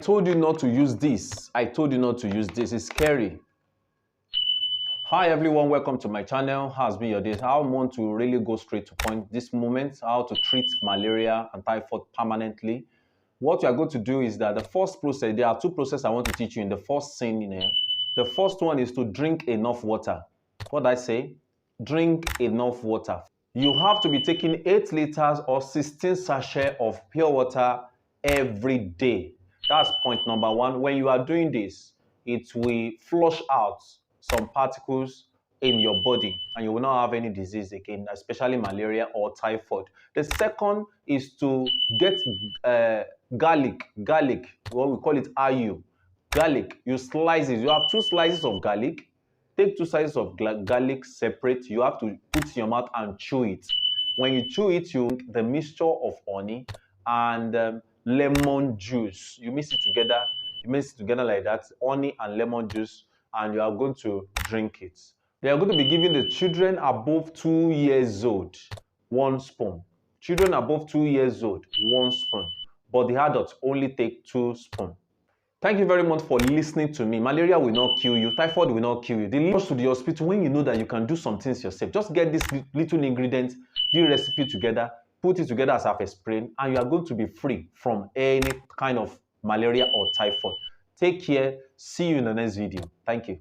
told you not to use this. I told you not to use this. It's scary. Hi everyone, welcome to my channel. How's been your day? I want to really go straight to point this moment, how to treat malaria and typhoid permanently. What we are going to do is that the first process, there are two processes I want to teach you in the first scene here. The first one is to drink enough water. What did I say? Drink enough water. You have to be taking 8 liters or 16 sachets of pure water every day. That's point number one. When you are doing this, it will flush out some particles in your body and you will not have any disease again, especially malaria or typhoid. The second is to get garlic, what we call it ayu. Garlic, you slice it. You have 2 slices of garlic. Take 2 slices of garlic separate. You have to put in your mouth and chew it. When you chew it, you the mixture of honey and lemon juice. You mix it together. You mix it together like that, honey and lemon juice, and you are going to drink it. They are going to be giving the children above 2 years old 1 spoon. Children above 2 years old 1 spoon, but the adults only take 2 spoons. Thank you very much for listening to me. Malaria will not kill you. Typhoid will not kill you. They rush to the hospital when you know that you can do some things yourself. Just get this little ingredient, the recipe together, put it together as I've explained, and you are going to be free from any kind of malaria or typhoid. Take care. See you in the next video. Thank you.